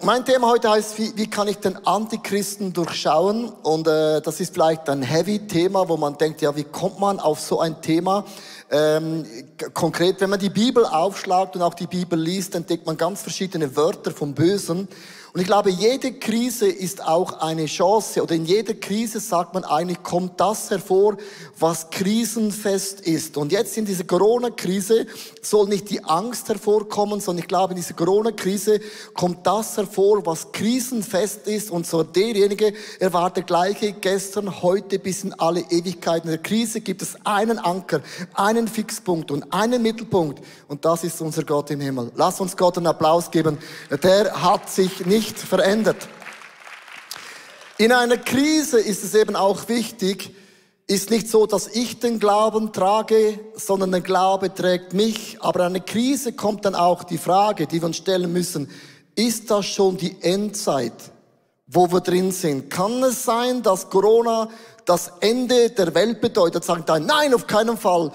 Mein Thema heute heißt, wie kann ich den Antichristen durchschauen? Und das ist vielleicht ein Heavy-Thema, wo man denkt, ja, wie kommt man auf so ein Thema? Konkret, wenn man die Bibel aufschlagt und auch die Bibel liest, entdeckt man ganz verschiedene Wörter vom Bösen. Und ich glaube, jede Krise ist auch eine Chance, oder in jeder Krise sagt man eigentlich, kommt das hervor, was krisenfest ist. Und jetzt in dieser Corona-Krise soll nicht die Angst hervorkommen, sondern ich glaube, in dieser Corona-Krise kommt das hervor, was krisenfest ist. Und so derjenige, er war der gleiche gestern, heute bis in alle Ewigkeiten. In der Krise gibt es einen Anker, einen Fixpunkt und einen Mittelpunkt. Und das ist unser Gott im Himmel. Lass uns Gott einen Applaus geben. Der hat sich nicht verändert. In einer Krise ist es eben auch wichtig, ist nicht so, dass ich den Glauben trage, sondern der Glaube trägt mich. Aber an eine Krise kommt dann auch die Frage, die wir uns stellen müssen, ist das schon die Endzeit, wo wir drin sind? Kann es sein, dass Corona das Ende der Welt bedeutet? Sagen dann, nein, auf keinen Fall.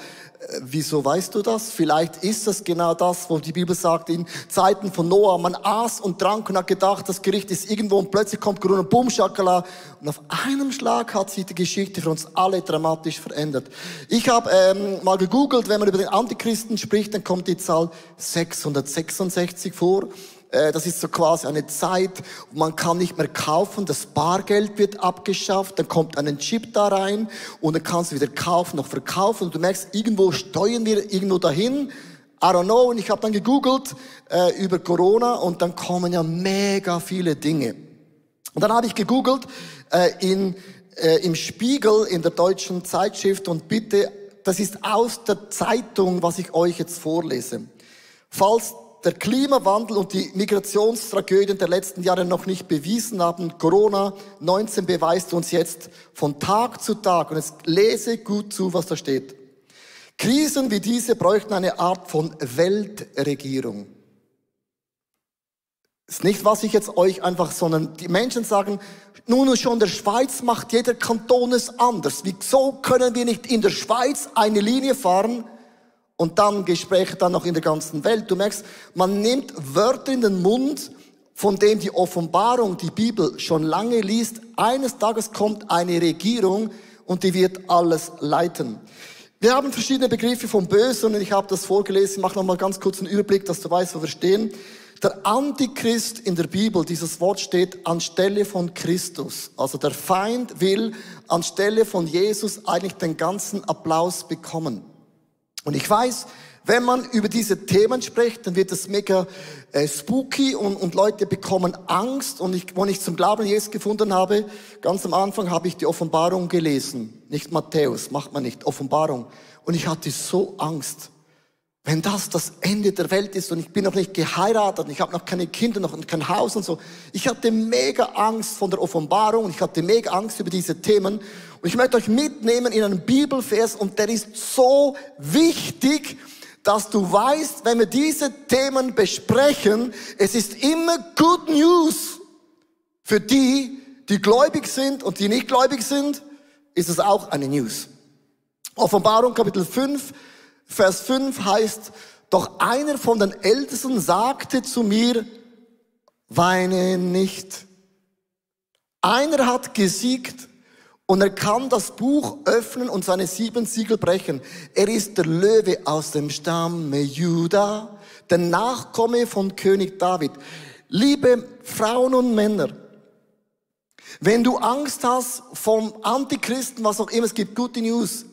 Wieso weißt du das? Vielleicht ist es genau das, wo die Bibel sagt, in Zeiten von Noah, man aß und trank und hat gedacht, das Gericht ist irgendwo und plötzlich kommt Corona, boom, Schakala. Und auf einem Schlag hat sich die Geschichte für uns alle dramatisch verändert. Ich habe mal gegoogelt, wenn man über den Antichristen spricht, dann kommt die Zahl 666 vor. Das ist so quasi eine Zeit, wo man kann nicht mehr kaufen, das Bargeld wird abgeschafft, dann kommt ein Chip da rein und dann kannst du wieder kaufen, noch verkaufen und du merkst, irgendwo steuern wir irgendwo dahin, I don't know, und ich habe dann gegoogelt über Corona und dann kommen ja mega viele Dinge. Und dann habe ich gegoogelt im Spiegel, in der deutschen Zeitschrift und bitte, das ist aus der Zeitung, was ich euch jetzt vorlese. Falls der Klimawandel und die Migrationstragödien der letzten Jahre noch nicht bewiesen haben, Corona-19 beweist uns jetzt von Tag zu Tag. Und jetzt lese gut zu, was da steht. Krisen wie diese bräuchten eine Art von Weltregierung. Ist nicht, was ich jetzt euch einfach, sondern die Menschen sagen, nun schon in der Schweiz macht jeder Kanton es anders. Wieso können wir nicht in der Schweiz eine Linie fahren? Und dann Gespräche dann noch in der ganzen Welt. Du merkst, man nimmt Wörter in den Mund, von denen die Offenbarung, die Bibel schon lange liest. Eines Tages kommt eine Regierung und die wird alles leiten. Wir haben verschiedene Begriffe vom Bösen und ich habe das vorgelesen. Ich mache nochmal ganz kurz einen Überblick, dass du weißt, wo wir stehen. Der Antichrist in der Bibel, dieses Wort steht anstelle von Christus. Also der Feind will anstelle von Jesus eigentlich den ganzen Applaus bekommen. Und ich weiß, wenn man über diese Themen spricht, dann wird es mega spooky und Leute bekommen Angst. Und als ich zum Glauben an Jesus gefunden habe, ganz am Anfang habe ich die Offenbarung gelesen. Nicht Matthäus, macht man nicht, Offenbarung. Und ich hatte so Angst. Wenn das Ende der Welt ist und ich bin noch nicht geheiratet und ich habe noch keine Kinder, noch kein Haus und so. Ich hatte mega Angst von der Offenbarung und ich hatte mega Angst über diese Themen. Und ich möchte euch mitnehmen in einen Bibelvers und der ist so wichtig, dass du weißt, wenn wir diese Themen besprechen, es ist immer Good News. Für die, die gläubig sind und die nicht gläubig sind, ist es auch eine News. Offenbarung Kapitel 5, Vers 5 heißt, doch einer von den Ältesten sagte zu mir, weine nicht. Einer hat gesiegt und er kann das Buch öffnen und seine 7 Siegel brechen. Er ist der Löwe aus dem Stamme Juda, der Nachkomme von König David. Liebe Frauen und Männer, wenn du Angst hast vom Antichristen, was auch immer, es gibt gute News.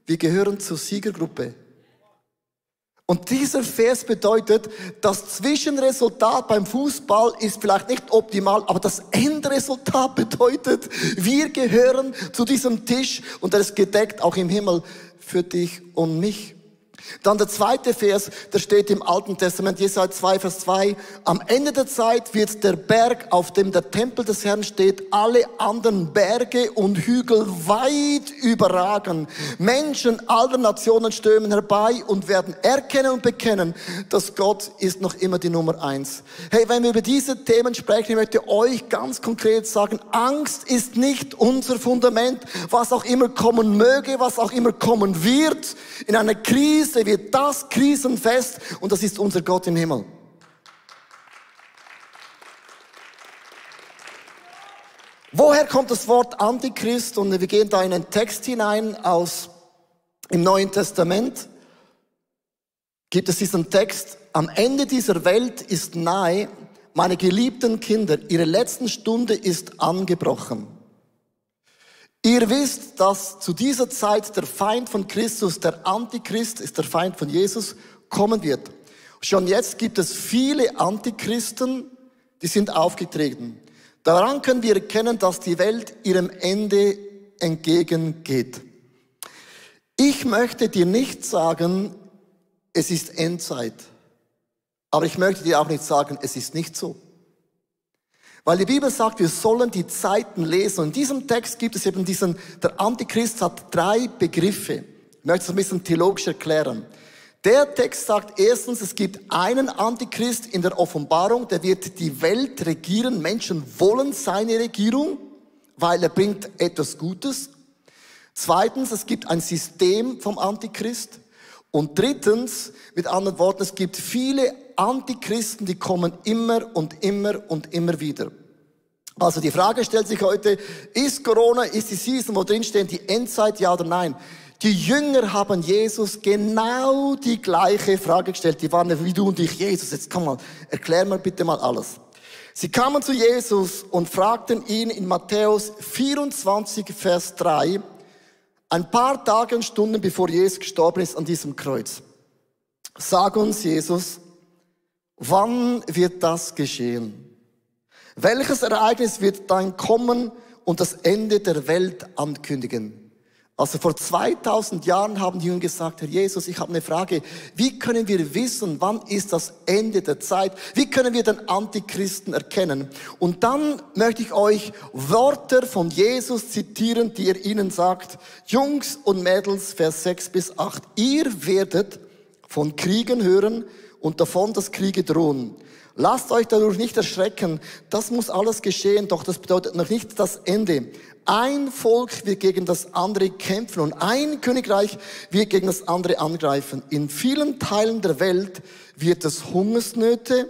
Wir gehören zur Siegergruppe. Und dieser Vers bedeutet, das Zwischenresultat beim Fußball ist vielleicht nicht optimal, aber das Endresultat bedeutet, wir gehören zu diesem Tisch und er ist gedeckt auch im Himmel für dich und mich. Dann der zweite Vers, der steht im Alten Testament, Jesaja 2, Vers 2. Am Ende der Zeit wird der Berg, auf dem der Tempel des Herrn steht, alle anderen Berge und Hügel weit überragen. Menschen aller Nationen stürmen herbei und werden erkennen und bekennen, dass Gott ist noch immer die Nummer 1. Hey, wenn wir über diese Themen sprechen, ich möchte euch ganz konkret sagen, Angst ist nicht unser Fundament, was auch immer kommen möge, was auch immer kommen wird. In einer Krise wird das krisenfest und das ist unser Gott im Himmel. Woher kommt das Wort Antichrist? Und wir gehen da in einen Text hinein im Neuen Testament. Gibt es diesen Text: Am Ende dieser Welt ist nahe, meine geliebten Kinder, ihre letzten Stunde ist angebrochen. Ihr wisst, dass zu dieser Zeit der Feind von Christus, der Antichrist, ist der Feind von Jesus, kommen wird. Schon jetzt gibt es viele Antichristen, die sind aufgetreten. Daran können wir erkennen, dass die Welt ihrem Ende entgegengeht. Ich möchte dir nicht sagen, es ist Endzeit. Aber ich möchte dir auch nicht sagen, es ist nicht so. Weil die Bibel sagt, wir sollen die Zeiten lesen. Und in diesem Text gibt es eben der Antichrist hat 3 Begriffe. Ich möchte es ein bisschen theologisch erklären. Der Text sagt erstens, es gibt einen Antichrist in der Offenbarung, der wird die Welt regieren. Menschen wollen seine Regierung, weil er bringt etwas Gutes. Zweitens, es gibt ein System vom Antichrist. Und drittens, mit anderen Worten, es gibt viele Antichristen, die kommen immer und immer und immer wieder. Also die Frage stellt sich heute, ist Corona, ist die Season, wo drin steht, die Endzeit, ja oder nein? Die Jünger haben Jesus genau die gleiche Frage gestellt. Die waren wie du und ich. Jesus, jetzt komm mal, erklär mir bitte mal alles. Sie kamen zu Jesus und fragten ihn in Matthäus 24, Vers 3, ein paar Tage und Stunden bevor Jesus gestorben ist an diesem Kreuz. Sag uns, Jesus, wann wird das geschehen? Welches Ereignis wird dann kommen und das Ende der Welt ankündigen? Also vor 2000 Jahren haben die Jünger gesagt, Herr Jesus, ich habe eine Frage. Wie können wir wissen, wann ist das Ende der Zeit? Wie können wir den Antichristen erkennen? Und dann möchte ich euch Wörter von Jesus zitieren, die er ihnen sagt. Jungs und Mädels, Vers 6 bis 8. Ihr werdet von Kriegen hören und davon, dass Kriege drohen. Lasst euch dadurch nicht erschrecken. Das muss alles geschehen, doch das bedeutet noch nicht das Ende. Ein Volk wird gegen das andere kämpfen und ein Königreich wird gegen das andere angreifen. In vielen Teilen der Welt wird es Hungersnöte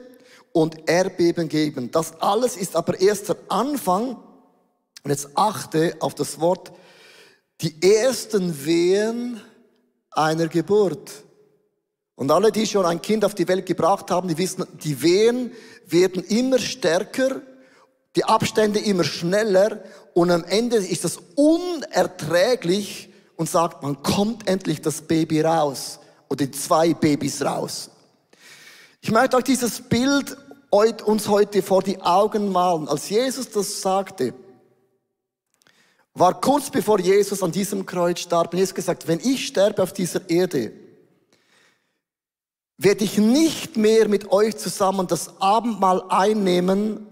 und Erdbeben geben. Das alles ist aber erst der Anfang. Und jetzt achte auf das Wort, die ersten Wehen einer Geburt. Und alle, die schon ein Kind auf die Welt gebracht haben, die wissen, die Wehen werden immer stärker, die Abstände immer schneller und am Ende ist das unerträglich und sagt, man kommt endlich das Baby raus oder die 2 Babys raus. Ich möchte euch dieses Bild uns heute vor die Augen malen. Als Jesus das sagte, war kurz bevor Jesus an diesem Kreuz starb und Jesus gesagt, wenn ich sterbe auf dieser Erde, werde ich nicht mehr mit euch zusammen das Abendmahl einnehmen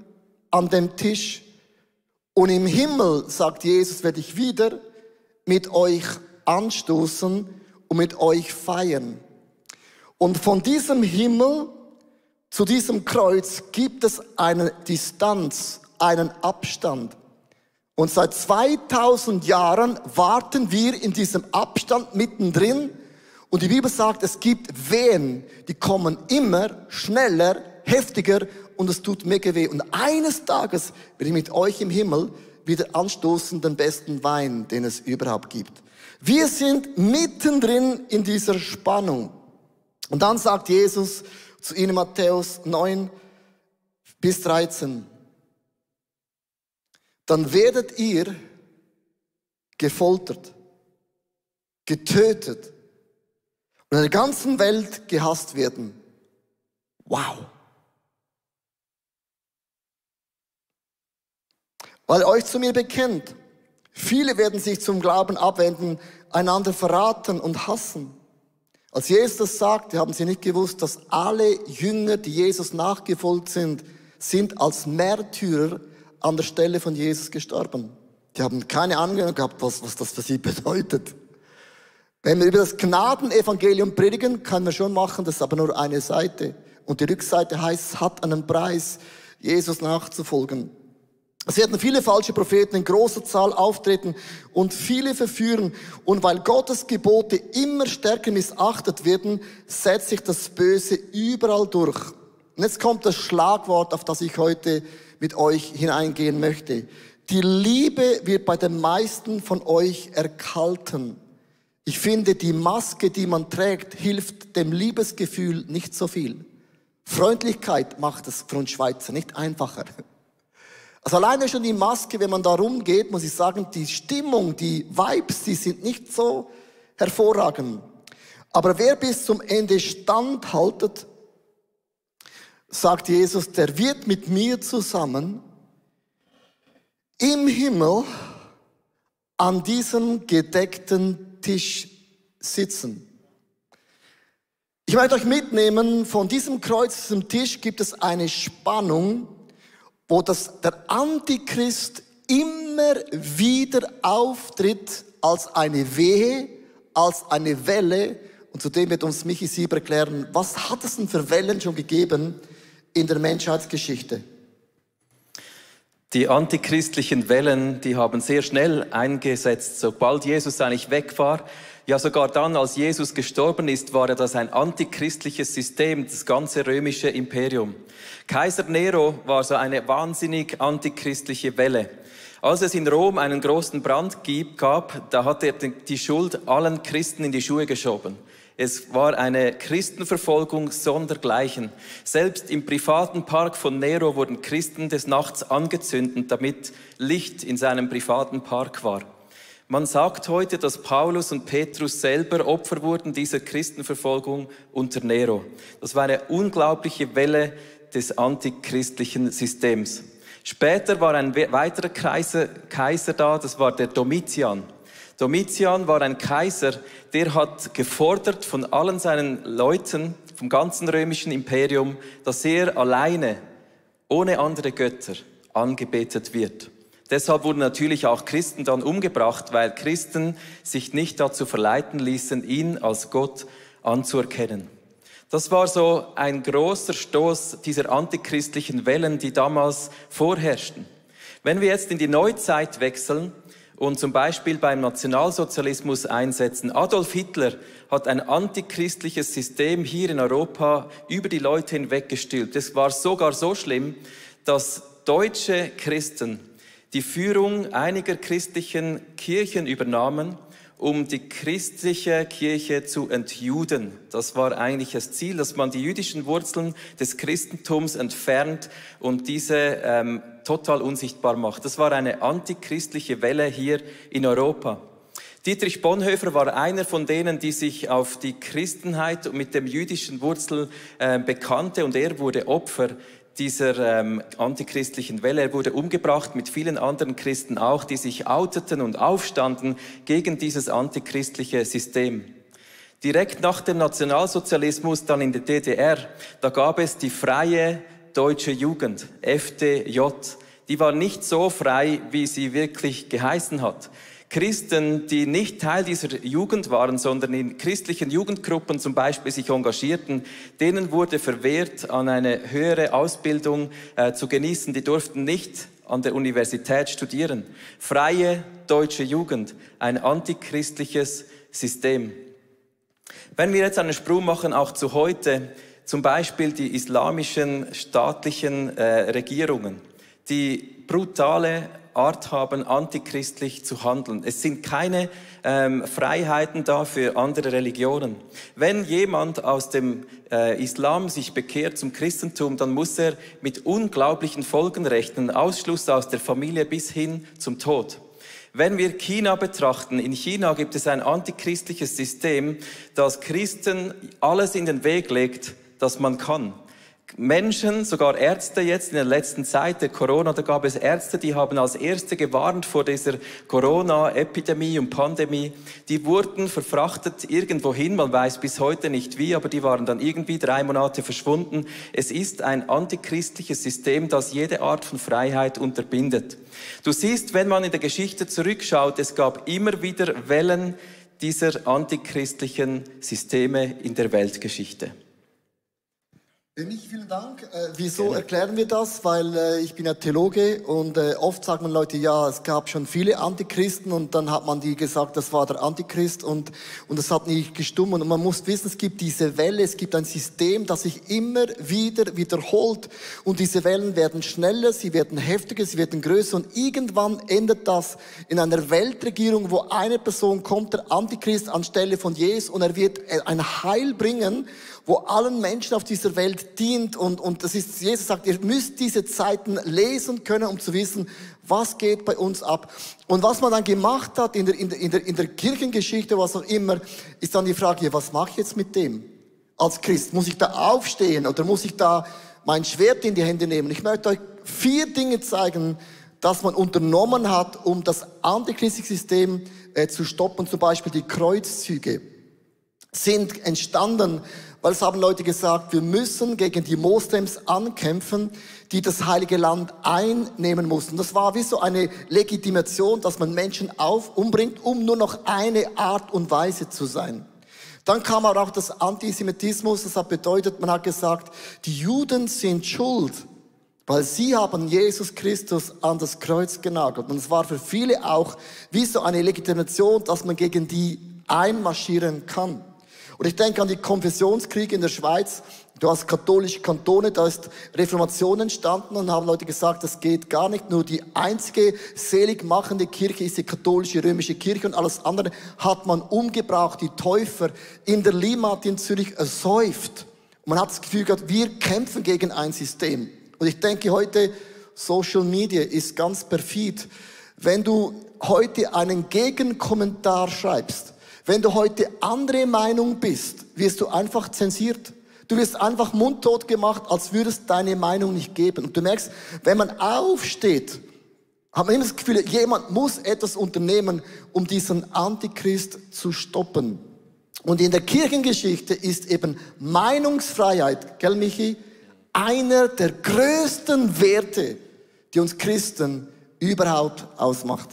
an dem Tisch. Und im Himmel, sagt Jesus, werde ich wieder mit euch anstoßen und mit euch feiern. Und von diesem Himmel zu diesem Kreuz gibt es eine Distanz, einen Abstand. Und seit 2000 Jahren warten wir in diesem Abstand mittendrin. Und die Bibel sagt, es gibt Wehen, die kommen immer schneller, heftiger und es tut mega weh. Und eines Tages werde ich mit euch im Himmel wieder anstoßen den besten Wein, den es überhaupt gibt. Wir sind mittendrin in dieser Spannung. Und dann sagt Jesus zu ihnen, Matthäus 9 bis 13, dann werdet ihr gefoltert, getötet und in der ganzen Welt gehasst werden. Wow. Weil ihr euch zu mir bekennt. Viele werden sich zum Glauben abwenden, einander verraten und hassen. Als Jesus das sagte, haben sie nicht gewusst, dass alle Jünger, die Jesus nachgefolgt sind als Märtyrer an der Stelle von Jesus gestorben. Die haben keine Ahnung gehabt, was das für sie bedeutet. Wenn wir über das Gnadenevangelium predigen, können wir schon machen, das ist aber nur eine Seite. Und die Rückseite heißt, es hat einen Preis, Jesus nachzufolgen. Es werden viele falsche Propheten in großer Zahl auftreten und viele verführen. Und weil Gottes Gebote immer stärker missachtet werden, setzt sich das Böse überall durch. Und jetzt kommt das Schlagwort, auf das ich heute mit euch hineingehen möchte. Die Liebe wird bei den meisten von euch erkalten. Ich finde, die Maske, die man trägt, hilft dem Liebesgefühl nicht so viel. Freundlichkeit macht es für uns Schweizer nicht einfacher. Also alleine schon die Maske, wenn man da rumgeht, muss ich sagen, die Stimmung, die Vibes, die sind nicht so hervorragend. Aber wer bis zum Ende standhaltet, sagt Jesus, der wird mit mir zusammen im Himmel an diesem gedeckten Tisch sitzen. Ich möchte euch mitnehmen, von diesem Kreuz, diesem Tisch gibt es eine Spannung, wo der Antichrist immer wieder auftritt als eine Wehe, als eine Welle. Und zudem wird uns Michi Sieber erklären, was hat es denn für Wellen schon gegeben in der Menschheitsgeschichte? Die antichristlichen Wellen, die haben sehr schnell eingesetzt, sobald Jesus eigentlich weg war. Ja, sogar dann, als Jesus gestorben ist, war ja das ein antichristliches System, das ganze römische Imperium. Kaiser Nero war so eine wahnsinnig antichristliche Welle. Als es in Rom einen großen Brand gab, da hat er die Schuld allen Christen in die Schuhe geschoben. Es war eine Christenverfolgung sondergleichen. Selbst im privaten Park von Nero wurden Christen des Nachts angezündet, damit Licht in seinem privaten Park war. Man sagt heute, dass Paulus und Petrus selber Opfer wurden dieser Christenverfolgung unter Nero. Das war eine unglaubliche Welle des antichristlichen Systems. Später war ein weiterer Kaiser da, das war der Domitian. Domitian war ein Kaiser, der hat gefordert von allen seinen Leuten, vom ganzen römischen Imperium, dass er alleine, ohne andere Götter, angebetet wird. Deshalb wurden natürlich auch Christen dann umgebracht, weil Christen sich nicht dazu verleiten ließen, ihn als Gott anzuerkennen. Das war so ein großer Stoß dieser antichristlichen Wellen, die damals vorherrschten. Wenn wir jetzt in die Neuzeit wechseln und zum Beispiel beim Nationalsozialismus einsetzen, Adolf Hitler hat ein antichristliches System hier in Europa über die Leute hinweggestülpt. Es war sogar so schlimm, dass deutsche Christen die Führung einiger christlichen Kirchen übernahmen, um die christliche Kirche zu entjuden. Das war eigentlich das Ziel, dass man die jüdischen Wurzeln des Christentums entfernt und diese total unsichtbar macht. Das war eine antichristliche Welle hier in Europa. Dietrich Bonhoeffer war einer von denen, die sich auf die Christenheit mit dem jüdischen Wurzel bekannte, und er wurde Opfer dieser antichristlichen Welle. Er wurde umgebracht mit vielen anderen Christen auch, die sich outeten und aufstanden gegen dieses antichristliche System. Direkt nach dem Nationalsozialismus, dann in der DDR, da gab es die Freie Deutsche Jugend, FDJ. Die war nicht so frei, wie sie wirklich geheißen hat. Christen, die nicht Teil dieser Jugend waren, sondern in christlichen Jugendgruppen zum Beispiel sich engagierten, denen wurde verwehrt, an eine höhere Ausbildung zu genießen. Die durften nicht an der Universität studieren. Freie Deutsche Jugend, ein antichristliches System. Wenn wir jetzt einen Sprung machen, auch zu heute, zum Beispiel die islamischen staatlichen Regierungen, die brutale Art haben, antichristlich zu handeln. Es sind keine Freiheiten da für andere Religionen. Wenn jemand aus dem Islam sich bekehrt zum Christentum, dann muss er mit unglaublichen Folgen rechnen, Ausschluss aus der Familie bis hin zum Tod. Wenn wir China betrachten, in China gibt es ein antichristliches System, das Christen alles in den Weg legt, das man kann. Menschen, sogar Ärzte jetzt in der letzten Zeit der Corona, da gab es Ärzte, die haben als Erste gewarnt vor dieser Corona-Epidemie und Pandemie. Die wurden verfrachtet irgendwo hin, man weiß bis heute nicht wie, aber die waren dann irgendwie 3 Monate verschwunden. Es ist ein antichristliches System, das jede Art von Freiheit unterbindet. Du siehst, wenn man in der Geschichte zurückschaut, es gab immer wieder Wellen dieser antichristlichen Systeme in der Weltgeschichte. Mich, vielen Dank. Wieso erklären wir das? Weil ich bin ja Theologe und oft sagen Leute, ja, es gab schon viele Antichristen und dann hat man die gesagt, das war der Antichrist und das hat nicht gestimmt. Und man muss wissen, es gibt diese Welle, es gibt ein System, das sich immer wieder wiederholt und diese Wellen werden schneller, sie werden heftiger, sie werden größer und irgendwann endet das in einer Weltregierung, wo eine Person kommt, der Antichrist anstelle von Jesus und er wird ein Heil bringen, wo allen Menschen auf dieser Welt dient und das ist, Jesus sagt, ihr müsst diese Zeiten lesen können, um zu wissen, was geht bei uns ab. Und was man dann gemacht hat in der Kirchengeschichte, was auch immer, ist dann die Frage, was mache ich jetzt mit dem als Christ? Muss ich da aufstehen oder muss ich da mein Schwert in die Hände nehmen? Ich möchte euch 4 Dinge zeigen, dass man unternommen hat, um das antichristliche System zu stoppen. Zum Beispiel die Kreuzzüge sind entstanden, weil es haben Leute gesagt, wir müssen gegen die Moslems ankämpfen, die das Heilige Land einnehmen mussten. Das war wie so eine Legitimation, dass man Menschen umbringt, um nur noch eine Art und Weise zu sein. Dann kam auch das Antisemitismus, das hat bedeutet, man hat gesagt, die Juden sind schuld, weil sie haben Jesus Christus an das Kreuz genagelt. Und es war für viele auch wie so eine Legitimation, dass man gegen die einmarschieren kann. Und ich denke an die Konfessionskriege in der Schweiz. Du hast katholische Kantone, da ist Reformation entstanden und haben Leute gesagt, das geht gar nicht. Nur die einzige seligmachende Kirche ist die katholische römische Kirche und alles andere hat man umgebracht. Die Täufer in der Limmat in Zürich ersäuft. Und man hat das Gefühl gehabt, wir kämpfen gegen ein System. Und ich denke heute, Social Media ist ganz perfid. Wenn du heute einen Gegenkommentar schreibst, wenn du heute andere Meinung bist, wirst du einfach zensiert. Du wirst einfach mundtot gemacht, als würdest deine Meinung nicht geben. Und du merkst, wenn man aufsteht, hat man immer das Gefühl, jemand muss etwas unternehmen, um diesen Antichrist zu stoppen. Und in der Kirchengeschichte ist eben Meinungsfreiheit, gell Michi, einer der größten Werte, die uns Christen überhaupt ausmacht.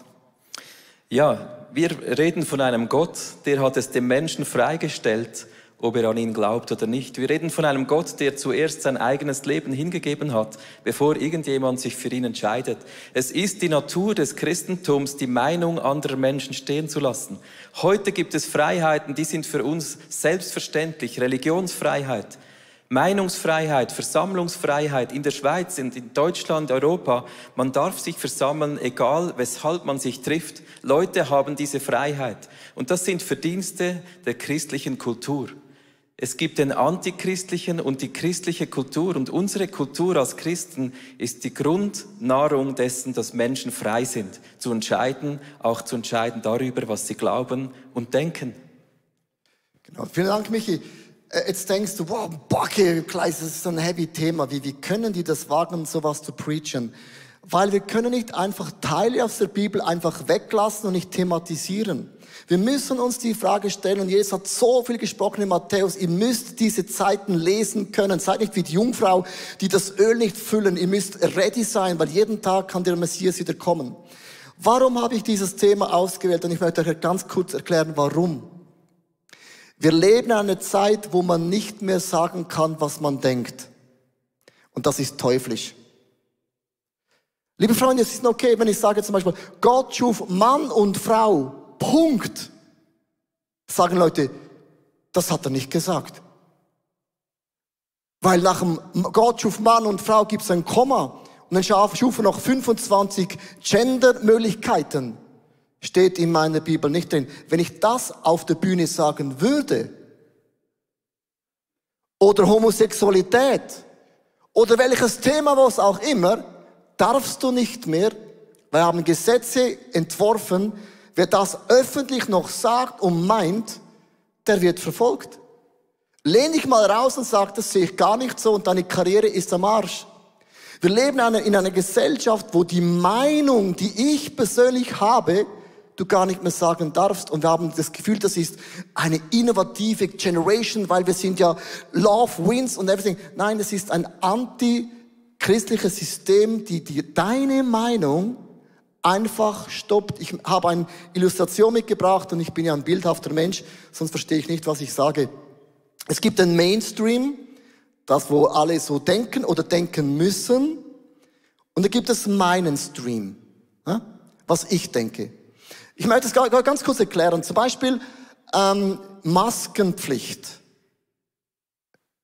Ja, wir reden von einem Gott, der hat es dem Menschen freigestellt, ob er an ihn glaubt oder nicht. Wir reden von einem Gott, der zuerst sein eigenes Leben hingegeben hat, bevor irgendjemand sich für ihn entscheidet. Es ist die Natur des Christentums, die Meinung anderer Menschen stehen zu lassen. Heute gibt es Freiheiten, die sind für uns selbstverständlich. Religionsfreiheit, Meinungsfreiheit, Versammlungsfreiheit in der Schweiz, in Deutschland, Europa. Man darf sich versammeln, egal weshalb man sich trifft. Leute haben diese Freiheit. Und das sind Verdienste der christlichen Kultur. Es gibt den antichristlichen und die christliche Kultur. Und unsere Kultur als Christen ist die Grundnahrung dessen, dass Menschen frei sind, zu entscheiden, auch zu entscheiden darüber, was sie glauben und denken. Genau. Vielen Dank, Michi. Jetzt denkst du, wow, Backe, Kleis, das ist so ein heavy Thema. Wie können die das wagen, sowas zu preachen? Weil wir können nicht einfach Teile aus der Bibel einfach weglassen und nicht thematisieren. Wir müssen uns die Frage stellen, und Jesus hat so viel gesprochen in Matthäus, ihr müsst diese Zeiten lesen können. Seid nicht wie die Jungfrau, die das Öl nicht füllen. Ihr müsst ready sein, weil jeden Tag kann der Messias wieder kommen. Warum habe ich dieses Thema ausgewählt? Und ich möchte euch ganz kurz erklären, warum. Wir leben in einer Zeit, wo man nicht mehr sagen kann, was man denkt. Und das ist teuflisch. Liebe Freunde, es ist okay, wenn ich sage zum Beispiel, Gott schuf Mann und Frau. Punkt. Sagen Leute, das hat er nicht gesagt. Weil nach dem Gott schuf Mann und Frau gibt es ein Komma. Und dann schuf er noch 25 Gender-Möglichkeiten. Steht in meiner Bibel nicht drin. Wenn ich das auf der Bühne sagen würde, oder Homosexualität, oder welches Thema, was auch immer, darfst du nicht mehr, wir haben Gesetze entworfen, wer das öffentlich noch sagt und meint, der wird verfolgt. Lehn dich mal raus und sag, das sehe ich gar nicht so und deine Karriere ist am Arsch. Wir leben in einer Gesellschaft, wo die Meinung, die ich persönlich habe, du gar nicht mehr sagen darfst. Und wir haben das Gefühl, das ist eine innovative Generation, weil wir sind ja Love wins und everything. Nein, es ist ein antichristliches System, die deine Meinung einfach stoppt. Ich habe eine Illustration mitgebracht und ich bin ja ein bildhafter Mensch, sonst verstehe ich nicht, was ich sage. Es gibt den Mainstream, Das, wo alle so denken oder denken müssen. Und dann gibt es meinen Stream, was ich denke. Ich möchte es ganz kurz erklären. Zum Beispiel Maskenpflicht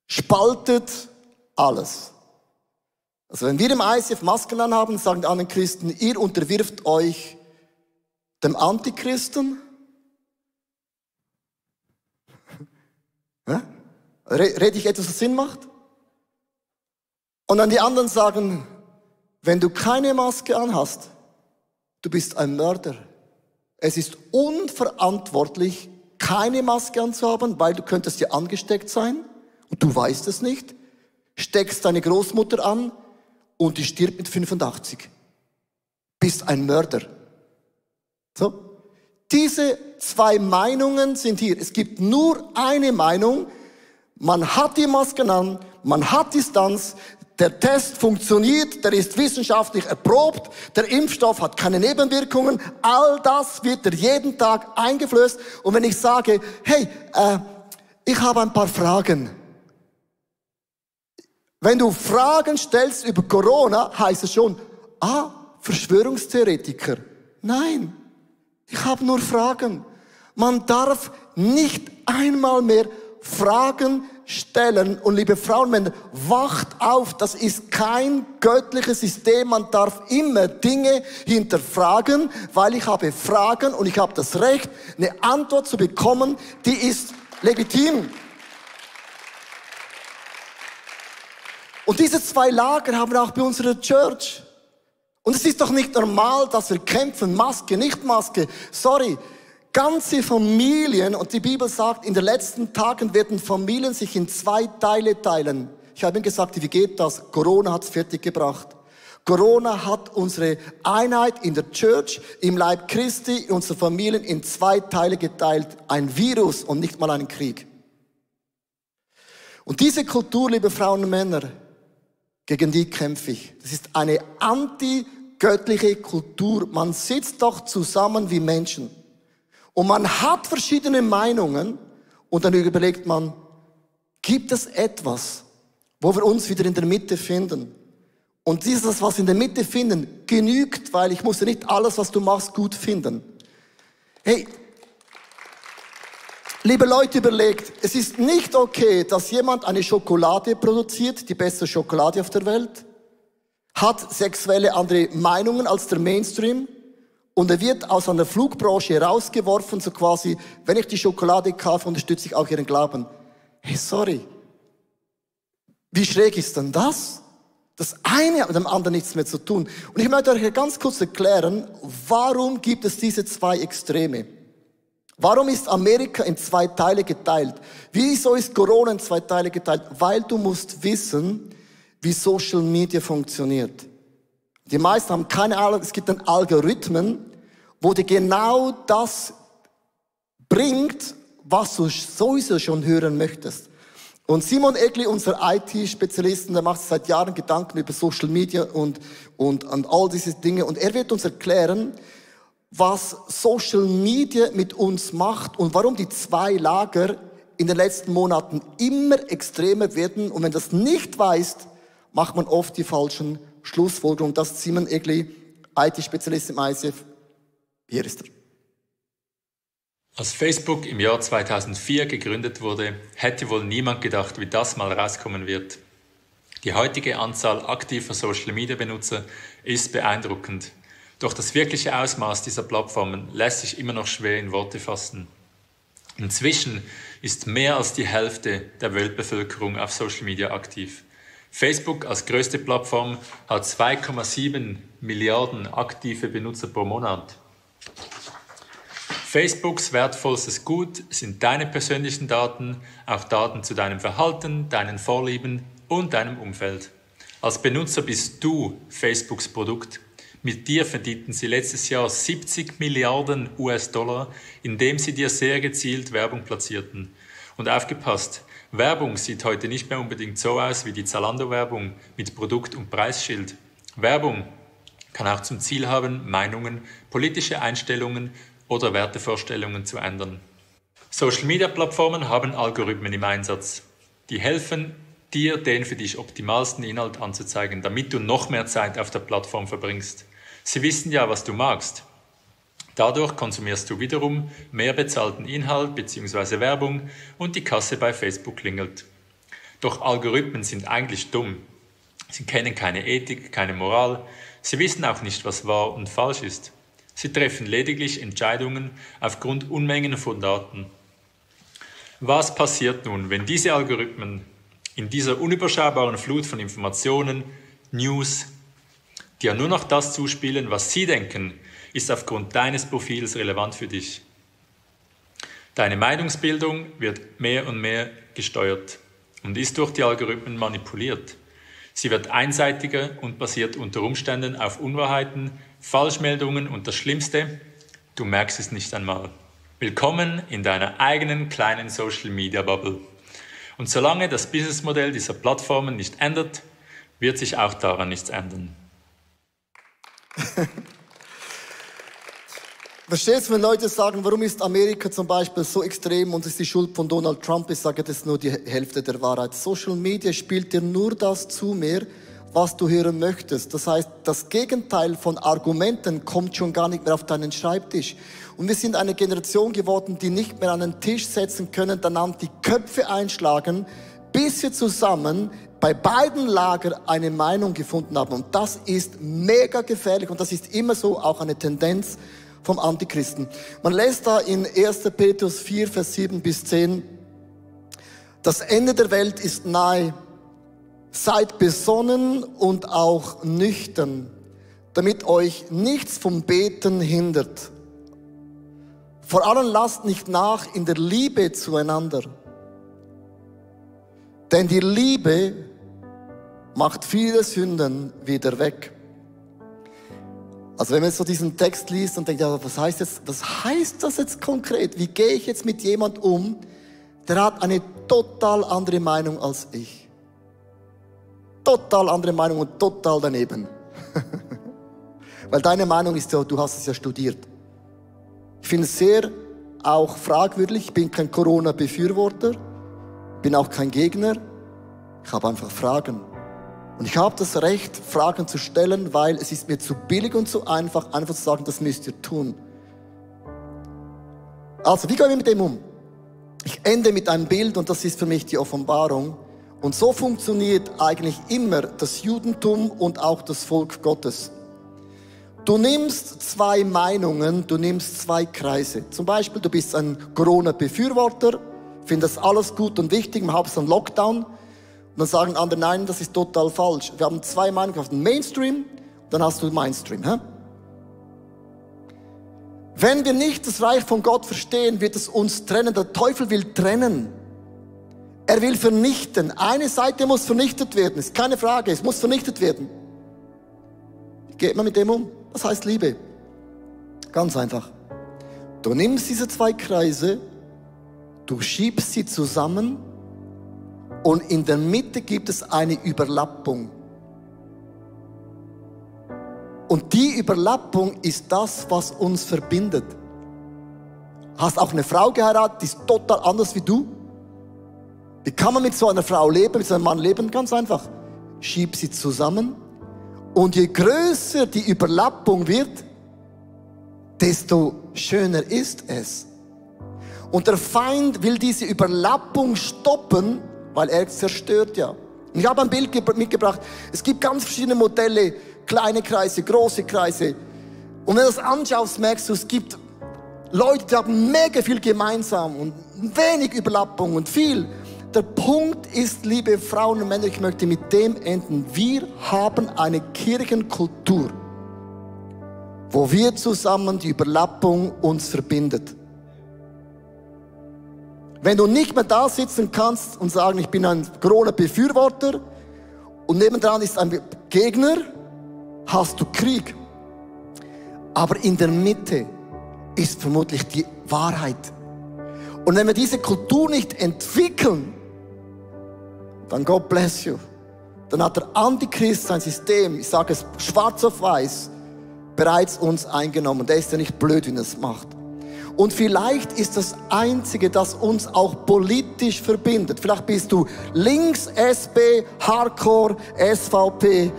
spaltet alles. Also wenn wir im ICF Masken anhaben, sagen die anderen Christen, ihr unterwirft euch dem Antichristen. Rede ich etwas, was Sinn macht? Und dann die anderen sagen, wenn du keine Maske anhast, du bist ein Mörder. Es ist unverantwortlich, keine Maske anzuhaben, weil du könntest ja angesteckt sein und du weißt es nicht. Steckst deine Großmutter an und die stirbt mit 85. Bist ein Mörder. So. Diese zwei Meinungen sind hier. Es gibt nur eine Meinung. Man hat die Masken an, man hat Distanz, der Test funktioniert, der ist wissenschaftlich erprobt, der Impfstoff hat keine Nebenwirkungen. All das wird dir jeden Tag eingeflößt. Und wenn ich sage, hey, ich habe ein paar Fragen. Wenn du Fragen stellst über Corona, heißt es schon, Verschwörungstheoretiker. Nein, ich habe nur Fragen. Man darf nicht einmal mehr Fragen stellen. Und liebe Frauen und Männer, wacht auf, das ist kein göttliches System. Man darf immer Dinge hinterfragen, weil ich habe Fragen und ich habe das Recht, eine Antwort zu bekommen, die ist legitim. Und diese zwei Lager haben wir auch bei unserer Church. Und es ist doch nicht normal, dass wir kämpfen, Maske, nicht Maske. Sorry, ganze Familien, und die Bibel sagt, in den letzten Tagen werden Familien sich in zwei Teile teilen. Ich habe ihm gesagt, wie geht das? Corona hat es fertiggebracht. Corona hat unsere Einheit in der Church, im Leib Christi, in unsere Familien in zwei Teile geteilt. Ein Virus und nicht mal einen Krieg. Und diese Kultur, liebe Frauen und Männer, gegen die kämpfe ich. Das ist eine antigöttliche Kultur. Man sitzt doch zusammen wie Menschen. Und man hat verschiedene Meinungen. Und dann überlegt man, gibt es etwas, wo wir uns wieder in der Mitte finden? Und dieses, was in der Mitte finden, genügt, weil ich muss ja nicht alles, was du machst, gut finden. Hey, liebe Leute, überlegt, es ist nicht okay, dass jemand eine Schokolade produziert, die beste Schokolade auf der Welt, hat sexuelle andere Meinungen als der Mainstream und er wird aus einer Flugbranche herausgeworfen, so quasi, wenn ich die Schokolade kaufe, unterstütze ich auch ihren Glauben. Hey, sorry. Wie schräg ist denn das? Das eine hat mit dem anderen nichts mehr zu tun. Und ich möchte euch ganz kurz erklären, warum gibt es diese zwei Extreme? Warum ist Amerika in zwei Teile geteilt? Wieso ist Corona in zwei Teile geteilt? Weil du musst wissen, wie Social Media funktioniert. Die meisten haben keine Ahnung, es gibt dann Algorithmen, wo dir genau das bringt, was du sowieso schon hören möchtest. Und Simon Egli, unser IT-Spezialisten, der macht sich seit Jahren Gedanken über Social Media und all diese Dinge. Und er wird uns erklären, was Social Media mit uns macht und warum die zwei Lager in den letzten Monaten immer extremer werden. Und wenn du das nicht weißt, macht man oft die falschen Schlussfolgerungen. Das ist Simon Egli, IT-Spezialist im ICF. Hier ist er. Als Facebook im Jahr 2004 gegründet wurde, hätte wohl niemand gedacht, wie das mal rauskommen wird. Die heutige Anzahl aktiver Social-Media-Benutzer ist beeindruckend. Doch das wirkliche Ausmaß dieser Plattformen lässt sich immer noch schwer in Worte fassen. Inzwischen ist mehr als die Hälfte der Weltbevölkerung auf Social Media aktiv. Facebook als größte Plattform hat 2,7 Milliarden aktive Benutzer pro Monat. Facebooks wertvollstes Gut sind deine persönlichen Daten, auch Daten zu deinem Verhalten, deinen Vorlieben und deinem Umfeld. Als Benutzer bist du Facebooks Produkt. Mit dir verdienten sie letztes Jahr 70 Milliarden US-Dollar, indem sie dir sehr gezielt Werbung platzierten. Und aufgepasst, Werbung sieht heute nicht mehr unbedingt so aus wie die Zalando-Werbung mit Produkt- und Preisschild. Werbung kann auch zum Ziel haben, Meinungen, politische Einstellungen oder Wertevorstellungen zu ändern. Social-Media-Plattformen haben Algorithmen im Einsatz. Die helfen, dir den für dich optimalsten Inhalt anzuzeigen, damit du noch mehr Zeit auf der Plattform verbringst. Sie wissen ja, was du magst. Dadurch konsumierst du wiederum mehr bezahlten Inhalt bzw. Werbung und die Kasse bei Facebook klingelt. Doch Algorithmen sind eigentlich dumm. Sie kennen keine Ethik, keine Moral. Sie wissen auch nicht, was wahr und falsch ist. Sie treffen lediglich Entscheidungen aufgrund Unmengen von Daten. Was passiert nun, wenn diese Algorithmen in dieser unüberschaubaren Flut von Informationen, News, dir nur noch das zuspielen, was sie denken, ist aufgrund deines Profils relevant für dich? Deine Meinungsbildung wird mehr und mehr gesteuert und ist durch die Algorithmen manipuliert. Sie wird einseitiger und basiert unter Umständen auf Unwahrheiten, Falschmeldungen und das Schlimmste, du merkst es nicht einmal. Willkommen in deiner eigenen kleinen Social-Media-Bubble. Und solange das Businessmodell dieser Plattformen nicht ändert, wird sich auch daran nichts ändern. Verstehst du, wenn Leute sagen, warum ist Amerika zum Beispiel so extrem und ist die Schuld von Donald Trump? Ich sage, das ist nur die Hälfte der Wahrheit. Social Media spielt dir nur das zu mehr, was du hören möchtest. Das heißt, das Gegenteil von Argumenten kommt schon gar nicht mehr auf deinen Schreibtisch. Und wir sind eine Generation geworden, die nicht mehr an den Tisch setzen können, danach die Köpfe einschlagen, bis wir zusammen bei beiden Lagern eine Meinung gefunden haben. Und das ist mega gefährlich und das ist immer so auch eine Tendenz vom Antichristen. Man lässt da in 1. Petrus 4, Vers 7 bis 10, das Ende der Welt ist nahe. Seid besonnen und auch nüchtern, damit euch nichts vom Beten hindert. Vor allem lasst nicht nach in der Liebe zueinander. Denn die Liebe macht viele Sünden wieder weg. Also wenn man so diesen Text liest und denkt, ja, was heißt das jetzt konkret? Wie gehe ich jetzt mit jemand um, der hat eine total andere Meinung als ich? Total andere Meinung und total daneben. Weil deine Meinung ist ja, du hast es ja studiert. Ich finde es sehr auch fragwürdig. Ich bin kein Corona-Befürworter, bin auch kein Gegner. Ich habe einfach Fragen. Und ich habe das Recht, Fragen zu stellen, weil es ist mir zu billig und zu einfach zu sagen, das müsst ihr tun. Also, wie gehen wir mit dem um? Ich ende mit einem Bild und das ist für mich die Offenbarung. Und so funktioniert eigentlich immer das Judentum und auch das Volk Gottes. Du nimmst zwei Meinungen, du nimmst zwei Kreise. Zum Beispiel, du bist ein Corona-Befürworter, findest alles gut und wichtig, im Hauptsache ein Lockdown. Und dann sagen andere, nein, das ist total falsch. Wir haben zwei Meinungen, auf den Mainstream, dann hast du Mainstream. Hä? Wenn wir nicht das Reich von Gott verstehen, wird es uns trennen. Der Teufel will trennen. Er will vernichten. Eine Seite muss vernichtet werden, ist keine Frage, es muss vernichtet werden. Wie geht man mit dem um? Das heißt Liebe. Ganz einfach. Du nimmst diese zwei Kreise, du schiebst sie zusammen und in der Mitte gibt es eine Überlappung. Und die Überlappung ist das, was uns verbindet. Hast auch eine Frau geheiratet, die ist total anders wie du. Wie kann man mit so einer Frau leben, mit so einem Mann leben? Ganz einfach. Schieb sie zusammen. Und je größer die Überlappung wird, desto schöner ist es. Und der Feind will diese Überlappung stoppen, weil er zerstört ja. Und ich habe ein Bild mitgebracht. Es gibt ganz verschiedene Modelle, kleine Kreise, große Kreise. Und wenn du das anschaust, merkst du, es gibt Leute, die haben mega viel gemeinsam und wenig Überlappung und viel. Der Punkt ist, liebe Frauen und Männer, ich möchte mit dem enden. Wir haben eine Kirchenkultur, wo wir zusammen die Überlappung uns verbindet. Wenn du nicht mehr da sitzen kannst und sagen, ich bin ein Corona-Befürworter und nebendran ist ein Gegner, hast du Krieg. Aber in der Mitte ist vermutlich die Wahrheit. Und wenn wir diese Kultur nicht entwickeln, dann God bless you. Dann hat der Antichrist sein System, ich sage es schwarz auf weiß, bereits uns eingenommen. Der ist ja nicht blöd, wie er es macht. Und vielleicht ist das Einzige, das uns auch politisch verbindet. Vielleicht bist du links, SP, Hardcore, SVP.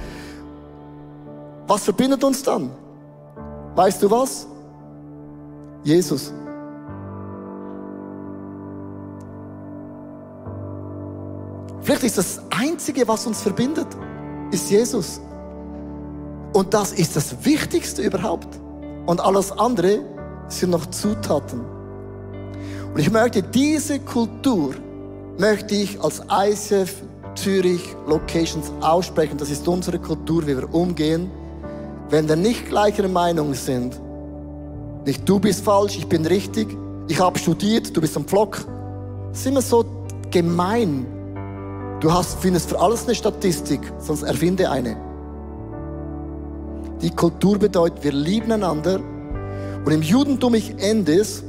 Was verbindet uns dann? Weißt du was? Jesus. Vielleicht ist das Einzige, was uns verbindet, ist Jesus. Und das ist das Wichtigste überhaupt. Und alles andere sind noch Zutaten. Und ich möchte diese Kultur, möchte ich als ICF Zürich Locations aussprechen. Das ist unsere Kultur, wie wir umgehen. Wenn wir nicht gleicher Meinung sind, nicht du bist falsch, ich bin richtig, ich habe studiert, du bist am Pflock, sind wir so gemein. Du findest für alles eine Statistik, sonst erfinde eine. Die Kultur bedeutet, wir lieben einander. Und im Judentum ist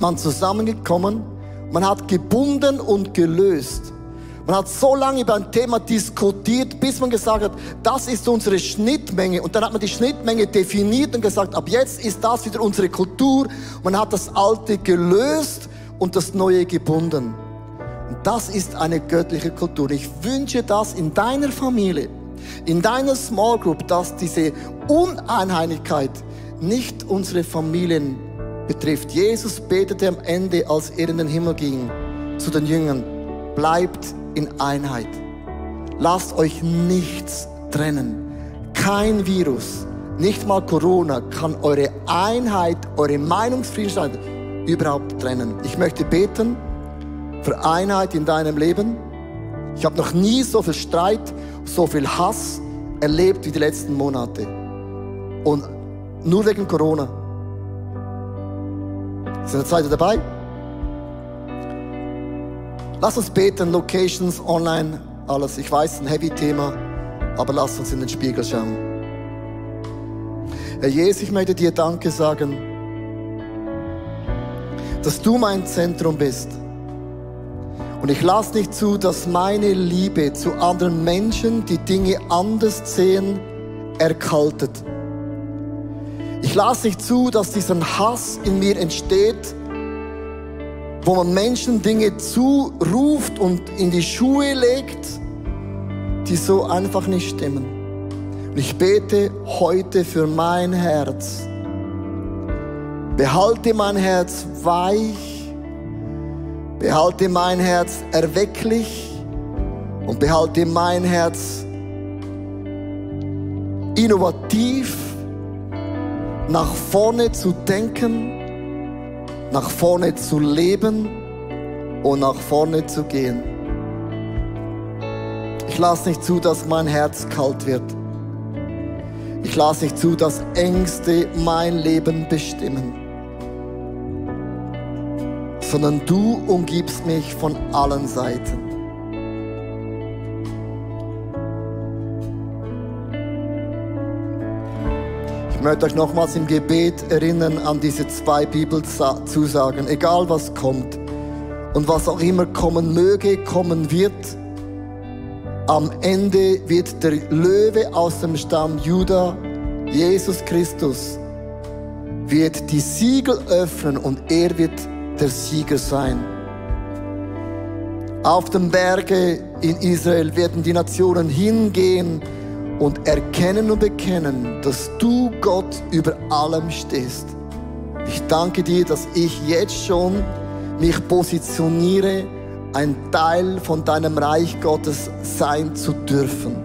man zusammengekommen, man hat gebunden und gelöst. Man hat so lange über ein Thema diskutiert, bis man gesagt hat, das ist unsere Schnittmenge. Und dann hat man die Schnittmenge definiert und gesagt, ab jetzt ist das wieder unsere Kultur. Man hat das Alte gelöst und das Neue gebunden. Und das ist eine göttliche Kultur. Ich wünsche das in deiner Familie, in deiner Small Group, dass diese Uneinheitlichkeit nicht unsere Familien betrifft. Jesus betete am Ende, als er in den Himmel ging, zu den Jüngern, bleibt in Einheit. Lasst euch nichts trennen. Kein Virus, nicht mal Corona, kann eure Einheit, eure Meinungsfreiheit überhaupt trennen. Ich möchte beten für Einheit in deinem Leben. Ich habe noch nie so viel Streit, so viel Hass erlebt wie die letzten Monate. Und nur wegen Corona. Sind ihr dabei? Lass uns beten, Locations, online, alles. Ich weiß, ein Heavy-Thema, aber lass uns in den Spiegel schauen. Herr Jesus, ich möchte dir Danke sagen, dass du mein Zentrum bist. Und ich lasse nicht zu, dass meine Liebe zu anderen Menschen, die Dinge anders sehen, erkaltet. Ich lasse nicht zu, dass dieser Hass in mir entsteht, wo man Menschen Dinge zuruft und in die Schuhe legt, die so einfach nicht stimmen. Und ich bete heute für mein Herz. Behalte mein Herz weich, behalte mein Herz erwecklich und behalte mein Herz innovativ, nach vorne zu denken, nach vorne zu leben und nach vorne zu gehen. Ich lasse nicht zu, dass mein Herz kalt wird. Ich lasse nicht zu, dass Ängste mein Leben bestimmen. Sondern du umgibst mich von allen Seiten. Ich möchte euch nochmals im Gebet erinnern an diese 2 Bibelzusagen. Egal was kommt und was auch immer kommen möge, kommen wird, am Ende wird der Löwe aus dem Stamm Juda, Jesus Christus, wird die Siegel öffnen und er wird der Sieger sein. Auf dem Berge in Israel werden die Nationen hingehen und erkennen und bekennen, dass du, Gott, über allem stehst. Ich danke dir, dass ich jetzt schon mich positioniere, ein Teil von deinem Reich Gottes sein zu dürfen.